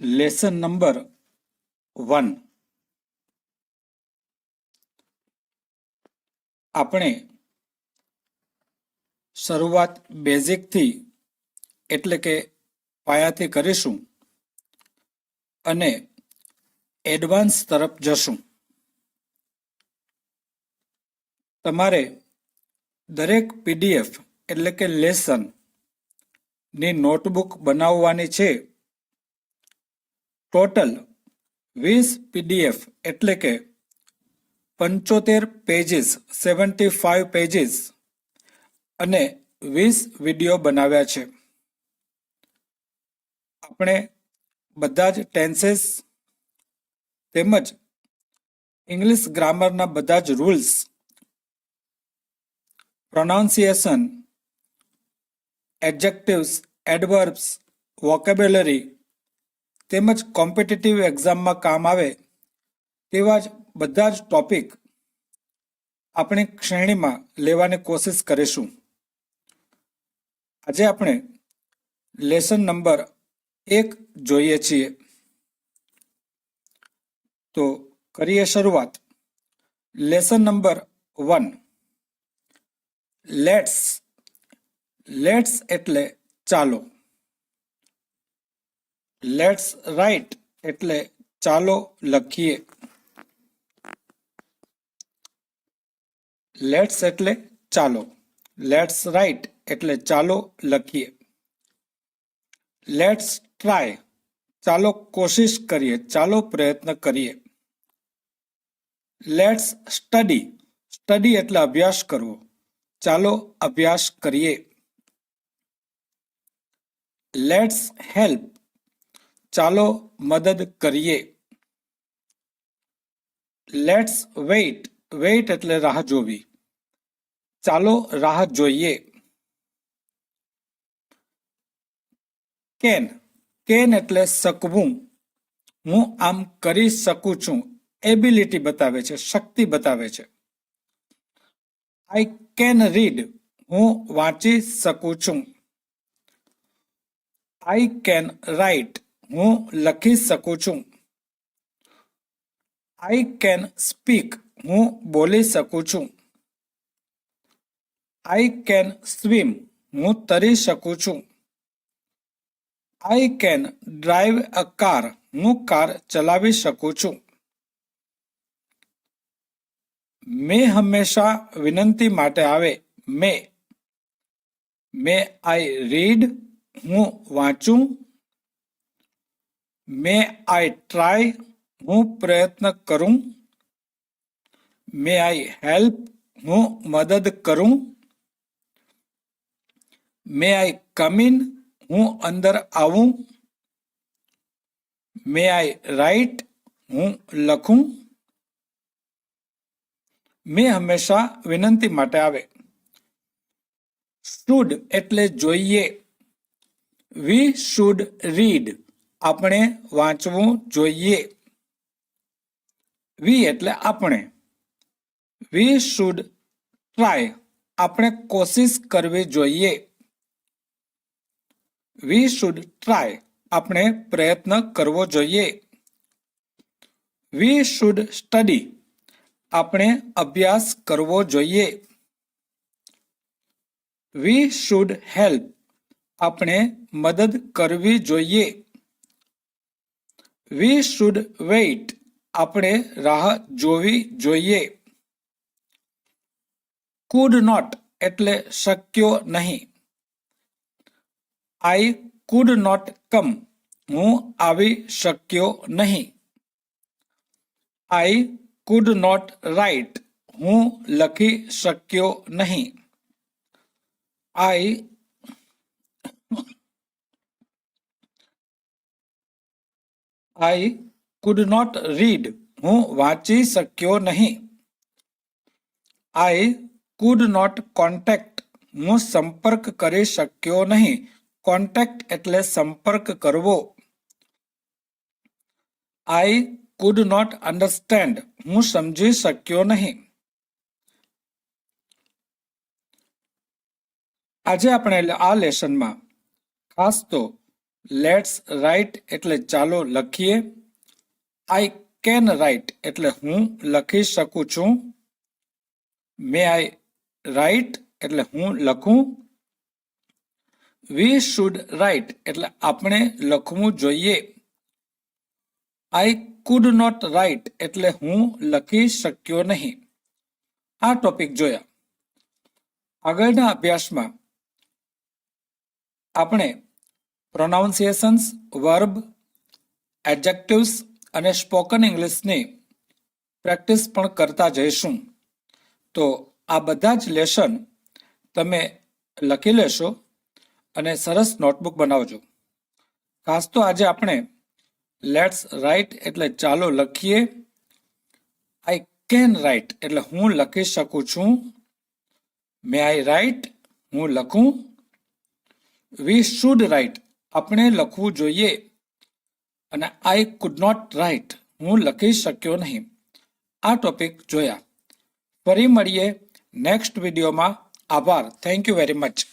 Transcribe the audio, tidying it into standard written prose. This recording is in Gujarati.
લેસન નંબર 1 આપણે શરૂઆત બેઝિકથી એટલે કે પાયાથી કરીશું અને એડવાન્સ તરફ જશું. તમારે દરેક પીડીએફ એટલે કે લેસન ની નોટબુક બનાવવાની છે. ટોટલ 20 પીડીએફ એટલે કે 75 પેજીસ 75 પેજીસ અને 20 વિડીયો બનાવ્યા છે. આપણે બધા જ ટેન્સીસ તેમજ ઇંગ્લિશ ગ્રામરના બધા જ રૂલ્સ, પ્રોનાઉન્સિએશન, એડજેક્ટિવ્સ, એડવર્બ્સ, વોકેબ્યુલરી તેમજ કોમ્પિટિટિવ એક્ઝામમાં કામ આવે તેવા જ બધા જ ટોપિક આપણી શ્રેણીમાં લેવાની કોશિશ કરીશું. આજે આપણે લેસન નંબર 1 જોઈએ છીએ. તો કરીએ શરૂઆત. Lesson number 1 let's. લેટ્સ એટલે ચાલો. લેટ્સ રાઇટ એટલે ચાલો લખીએ. લેટ્સ એટલે ચાલો. લેટ્સ રાઇટ એટલે ચાલો લખીએ. લેટ્સ ટ્રાય ચાલો કોશિશ કરીએ, ચાલો પ્રયત્ન કરીએ. Let's study. સ્ટડી એટલે અભ્યાસ કરવો, ચાલો અભ્યાસ કરીએ. લેટ્સ હેલ્પ ચાલો મદદ કરીએ. Let's weight. વેઇટ એટલે રાહ જોવી, ચાલો રાહ જોઈએ. કેન. કેન એટલે શકવું, હું આમ કરી શકું છું. એબિલિટી બતાવે છે, શક્તિ બતાવે છે. I can read. હું વાંચી શકું છું. I can write. હું લખી શકું છું. I can speak. હું બોલી શકું છું. I can swim. હું તરી શકું છું. I can drive a car. હું કાર ચલાવી શકું છું. મે હંમેશા વિનંતી માટે આવે. મે. મે આઈ રીડ. હું વાંચું. મે આઈ ટ્રાય. હું પ્રયત્ન કરું. મે આઈ હેલ્પ. હું મદદ કરું. મે આઈ કમ ઇન. હું અંદર આવું. મે આઈ રાઇટ. હું લખું. મે હંમેશા વિનંતી માટે આવે. શુડ એટલે જોઈએ. We should read. આપણે વાંચવું જોઈએ. વી એટલે આપણે. We should try. આપણે કોશિશ કરવી જોઈએ. We should try. આપણે પ્રયત્ન કરવો જોઈએ. We should study. આપણે અભ્યાસ કરવો જોઈએ. We should help. આપણે મદદ કરવી જોઈએ. We should wait. આપણે રાહ જોવી જોઈએ. કુડ નોટ એટલે શક્યો નહીં. I could not come. હું આવી શક્યો નહીં. I could not write. હું લખી શક્યો નહીં. I could not read. હું વાંચી શક્યો નહીં. I could not contact. હું સંપર્ક કરી શક્યો નહીં. કોન્ટેક્ટ એટલે સંપર્ક કરવો. I could not understand. હું સમજી શક્યો નહીં. આજે આપણે આ લેસનમાં ખાસ તો લેટ્સ રાઇટ એટલે ચાલો લખીએ. આઈ કેન રાઇટ એટલે હું લખી શકું છું. મે આઈ રાઇટ એટલે હું લખું. વી શુડ રાઇટ એટલે આપણે લખવું જોઈએ. આઈ કુડ નોટ રાઇટ એટલે હું લખી શક્યો નહીં. આ ટોપિક જોયા. આગળના અભ્યાસમાં આપણે પ્રોનાઉન્સિએશન્સ, વર્બ, એડજેક્ટિવ્સ અને સ્પોકન ઇંગ્લિશની પ્રેક્ટિસ પણ કરતા જઈશું. તો આ બધા જ લેસન તમે લખી લેશો અને સરસ નોટબુક બનાવજો. ખાસ તો આજે આપણે લેટ્સ રાઇટ એટલે ચાલો લખીએ. આઈ કેન રાઇટ એટલે હું લખી શકું છું. મે આઈ રાઇટ હું લખું. વી શુડ રાઇટ આપણે લખવું જોઈએ. અને આઈ કુડ નોટ રાઇટ હું લખી શક્યો નહીં. આ ટોપિક જોયા. ફરી મળીએ નેક્સ્ટ વિડીયોમાં. આભાર. Thank you very much.